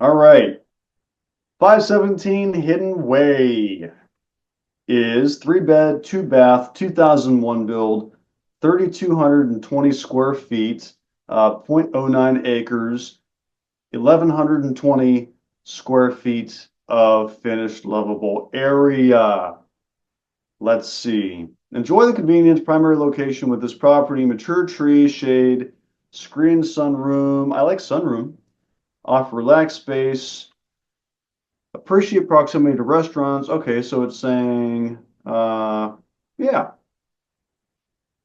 All right. 517 Hidden Way is 3 bed, 2 bath, 2001 build, 3,220 square feet, zero point zero 0.09 acres, 1,120 square feet of finished livable area. Let's see. Enjoy the convenience primary location with this property. Mature tree, shade, screened sunroom. I like sunroom. Offer relaxed space. Appreciate proximity to restaurants. Okay, so it's saying, yeah,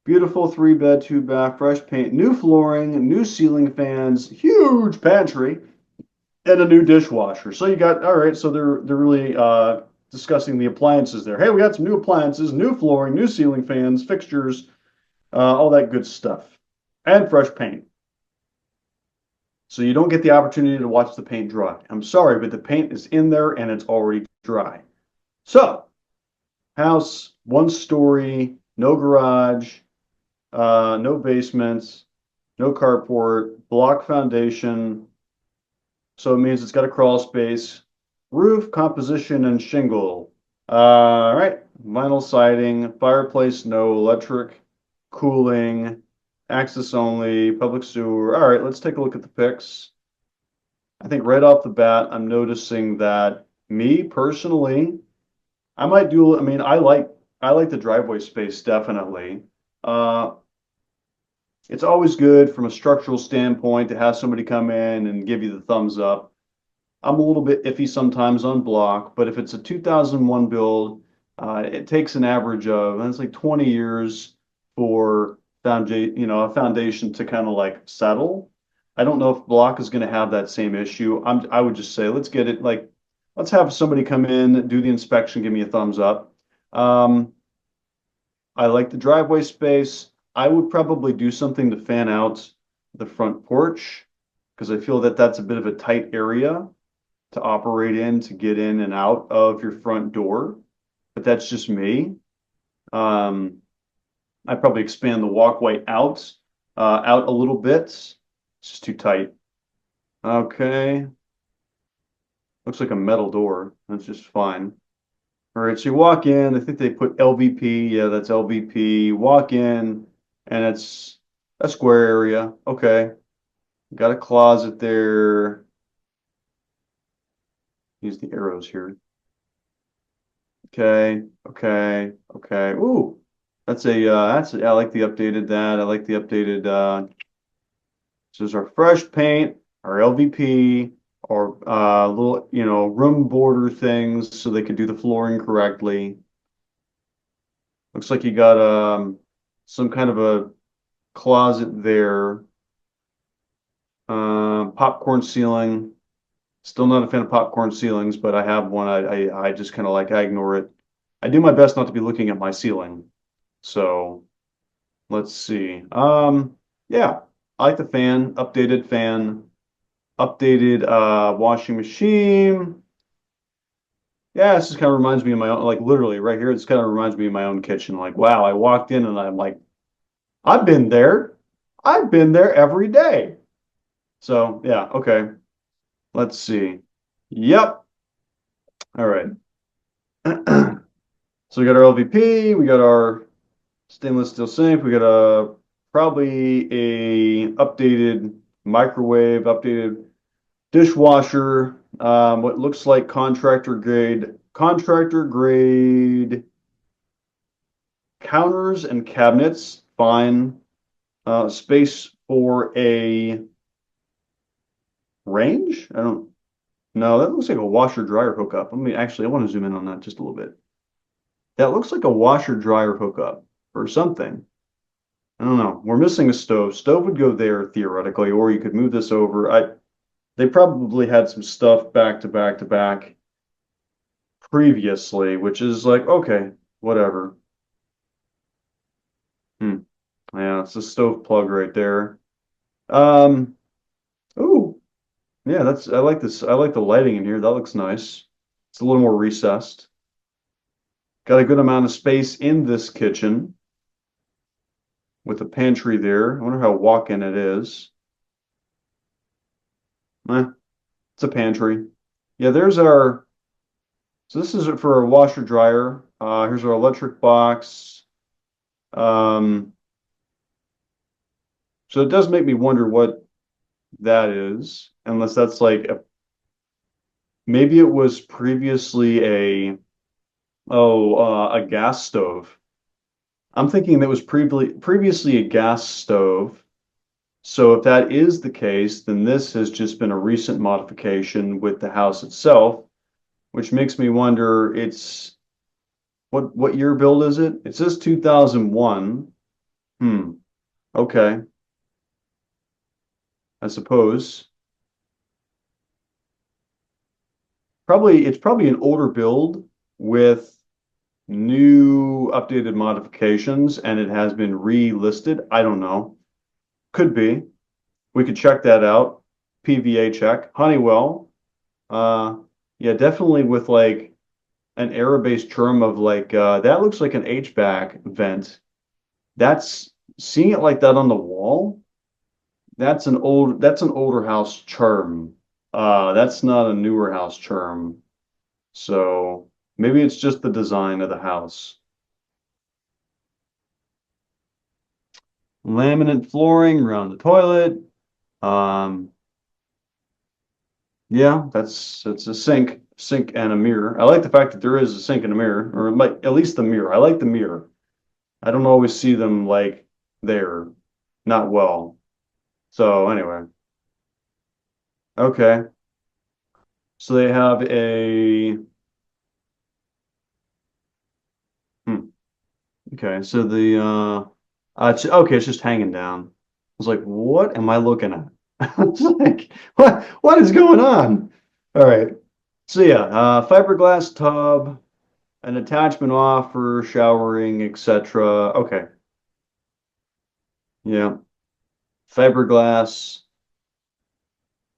beautiful 3 bed, 2 bath, fresh paint, new flooring, new ceiling fans, huge pantry, and a new dishwasher. So you got, all right, so they're really discussing the appliances there. Hey, we got some new appliances, new flooring, new ceiling fans, fixtures, all that good stuff, and fresh paint. So you don't get the opportunity to watch the paint dry. I'm sorry, but the paint is in there and it's already dry. So, house, 1 story, no garage, no basements, no carport, block foundation. So it means it's got a crawl space, roof, composition, and shingle. All right, vinyl siding, fireplace, no electric, cooling, access only, public sewer. All right, let's take a look at the pics. I think right off the bat, I'm noticing that me personally, I might do, I mean, I like the driveway space definitely. Uh, it's always good from a structural standpoint to have somebody come in and give you the thumbs up. I'm a little bit iffy sometimes on block, but if it's a 2001 build, it takes an average of, and it's like 20 years for a foundation to kind of like settle. I don't know if block is going to have that same issue. I would just say let's get it like let's have somebody come in, do the inspection, give me a thumbs up. Um, I like the driveway space. I would probably do something to fan out the front porch because I feel that that's a bit of a tight area to operate in to get in and out of your front door. But that's just me. Um, I'd probably expand the walkway out a little bit. It's just too tight. Okay. Looks like a metal door. That's just fine. All right, so you walk in. I think they put LVP. Yeah, that's LVP. Walk in, and it's a square area. Okay. Got a closet there. Use the arrows here. Okay, okay, okay. Ooh, I like the updated that. I like the updated this is our fresh paint, our LVP, or little, room border things so they could do the flooring correctly. Looks like you got some kind of a closet there. Popcorn ceiling. Still not a fan of popcorn ceilings, but I have one. I just kind of like I ignore it. I do my best not to be looking at my ceiling. So let's see. Yeah, I like the fan, updated washing machine. Yeah, this just kind of reminds me of my own, like literally right here, this kind of reminds me of my own kitchen. Like, wow, I walked in and I'm like, I've been there. I've been there every day. So yeah, okay. Let's see. Yep. All right. So we got our LVP, we got our stainless steel sink, we got a probably a updated microwave, updated dishwasher, what looks like contractor grade counters and cabinets, fine. Space for a range? I don't know. That looks like a washer dryer hookup. I want to zoom in on that just a little bit. That looks like a washer dryer hookup or something. I don't know. We're missing a stove. Stove would go there theoretically, or you could move this over. They probably had some stuff back to back to back previously, which is like, okay, whatever. Hmm. Yeah, it's a stove plug right there. Um, ooh, yeah, I like this. I like the lighting in here. That looks nice. It's a little more recessed. Got a good amount of space in this kitchen with a pantry there. I wonder how walk-in it is. Eh, It's a pantry. Yeah, there's our, so this is it for our washer dryer. Here's our electric box. Um, so it does make me wonder what that is, unless that's like maybe it was previously a gas stove. I'm thinking that was previously a gas stove. So if that is the case, then this has just been a recent modification with the house itself, which makes me wonder it's what year build is it? It says 2001. Hmm. Okay. I suppose. It's probably an older build with new updated modifications and it has been relisted. I don't know. Could be. We could check that out. PVA check. Honeywell. Uh yeah, definitely with like an error-based term of like that looks like an HVAC vent. That's seeing it like that on the wall. That's an older house charm. That's not a newer house charm. So maybe it's just the design of the house. Laminate flooring around the toilet. Um, yeah, that's a sink and a mirror. I like the fact that there is a sink and a mirror, or like at least the mirror. I like the mirror. I don't always see them like there, not well. So anyway, okay. So they have a hmm, okay. So okay, it's just hanging down. I was like, what am I looking at? I was like, what is going on? All right. So yeah, fiberglass tub, an attachment off for showering, etc. Okay. Yeah. Fiberglass,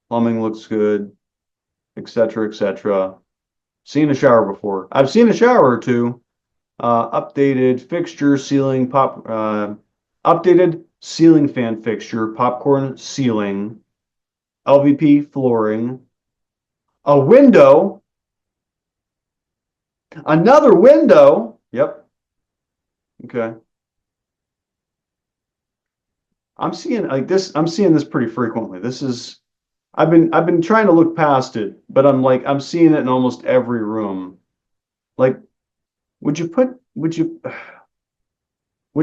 plumbing looks good, etc., etc. Seen a shower before. I've seen a shower or two. Updated fixture, updated ceiling fan fixture, popcorn ceiling, LVP flooring, a window, another window. Yep. Okay. I'm seeing this pretty frequently. I've been trying to look past it, but I'm seeing it in almost every room. Like, would you would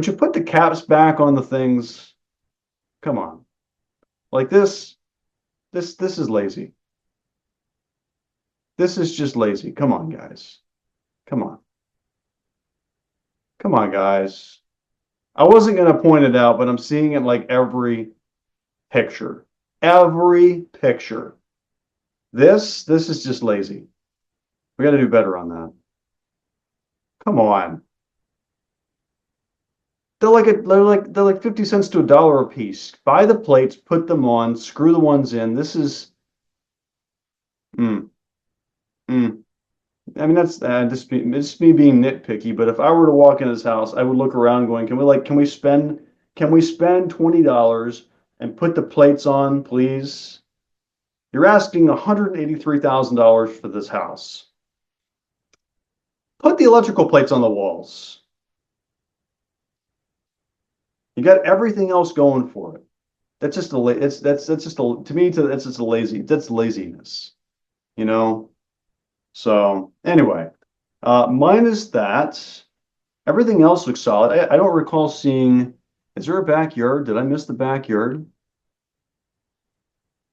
you put the caps back on the things? Come on. Like this is lazy. This is just lazy. Come on, guys. Come on. Come on, guys. I wasn't going to point it out, but I'm seeing it like every picture. Every picture. This is just lazy. We got to do better on that. Come on. They're like 50 cents to a dollar a piece. Buy the plates, put them on, screw the ones in. This is mm, mm. I mean, that's just me being nitpicky. But if I were to walk in his house, I would look around going, can we spend $20 and put the plates on, please? You're asking $183,000 for this house. Put the electrical plates on the walls. You got everything else going for it. That's just a that's just a to me that's just a that's laziness, you know? So anyway, minus that. Everything else looks solid. I don't recall seeing, is there a backyard? Did I miss the backyard?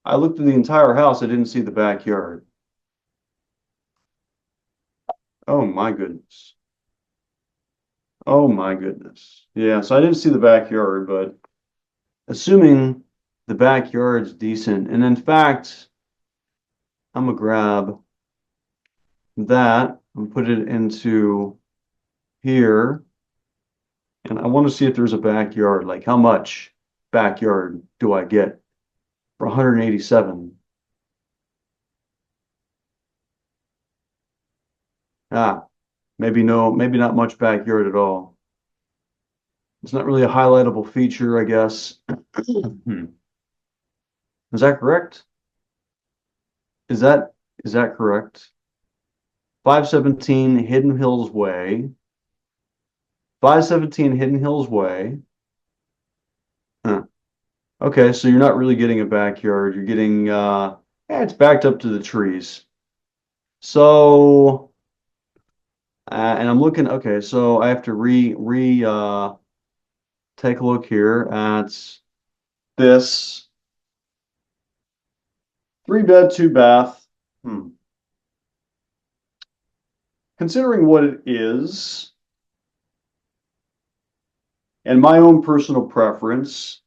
I looked at the entire house. I didn't see the backyard. Oh my goodness. Oh my goodness. Yeah, so I didn't see the backyard, but assuming the backyard's decent, and in fact, I'm gonna grab that and put it into here, and I want to see if there's a backyard. Like how much backyard do I get for 187? Ah, maybe no, maybe not much backyard at all. It's not really a highlightable feature, I guess. Is that correct? Is that correct? 517 Hidden Hills Way. 517 Hidden Hills Way. Huh. Okay, so you're not really getting a backyard. You're getting yeah, it's backed up to the trees. So and I'm looking, okay, so I have to take a look here at this 3 bed, 2 bath. Hmm. Considering what it is and my own personal preference,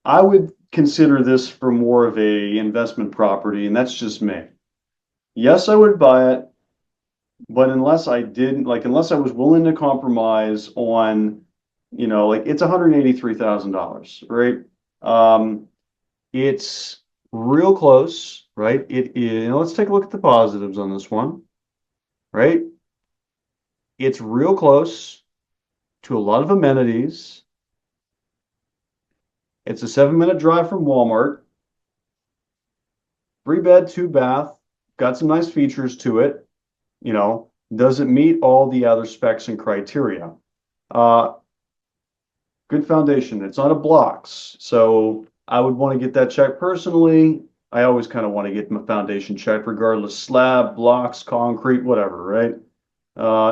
I would consider this for more of a investment property, and that's just me. Yes, I would buy it, but unless I didn't, like, unless I was willing to compromise on, like it's $183,000, right? Um, it's real close, right? It is, let's take a look at the positives on this one, right? It's real close to a lot of amenities. It's a 7-minute drive from Walmart. 3 bed, 2 bath, got some nice features to it. Does it meet all the other specs and criteria? Uh, Good foundation. It's on a blocks, so I would want to get that checked personally. I always kind of want to get my foundation checked, regardless, slab, blocks, concrete, whatever, right?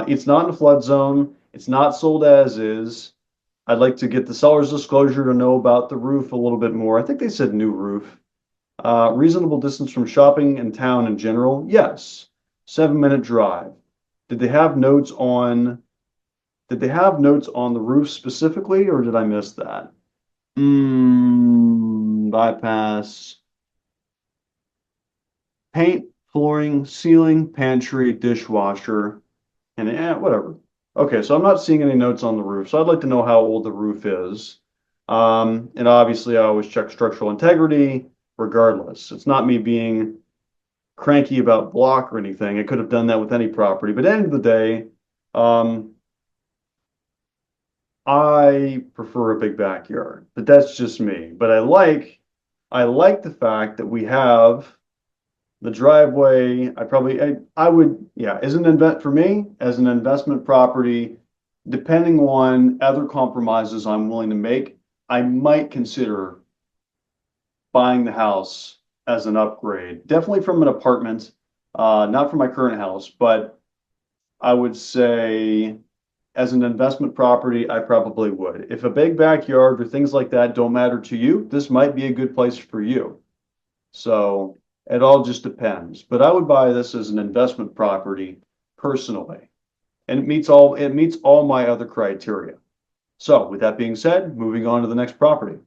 It's not in a flood zone. It's not sold as is. I'd like to get the seller's disclosure to know about the roof a little bit more. I think they said new roof. Reasonable distance from shopping and town in general. Yes. 7-minute drive. Did they have notes on did they have notes on the roof specifically, or did I miss that? Bypass. Paint, flooring, ceiling, pantry, dishwasher, and whatever. Okay, so I'm not seeing any notes on the roof, so I'd like to know how old the roof is. And obviously, I always check structural integrity regardless. It's not me being cranky about block or anything. I could have done that with any property, but at the end of the day, I prefer a big backyard, but that's just me. But I like the fact that we have the driveway. I would, yeah, as an invent for me, as an investment property, depending on other compromises I'm willing to make, I might consider buying the house as an upgrade. Definitely from an apartment, not from my current house, but I would say as an investment property, I probably would. If a big backyard or things like that don't matter to you, this might be a good place for you. So it all just depends. But I would buy this as an investment property personally. And it meets all my other criteria. So with that being said, moving on to the next property.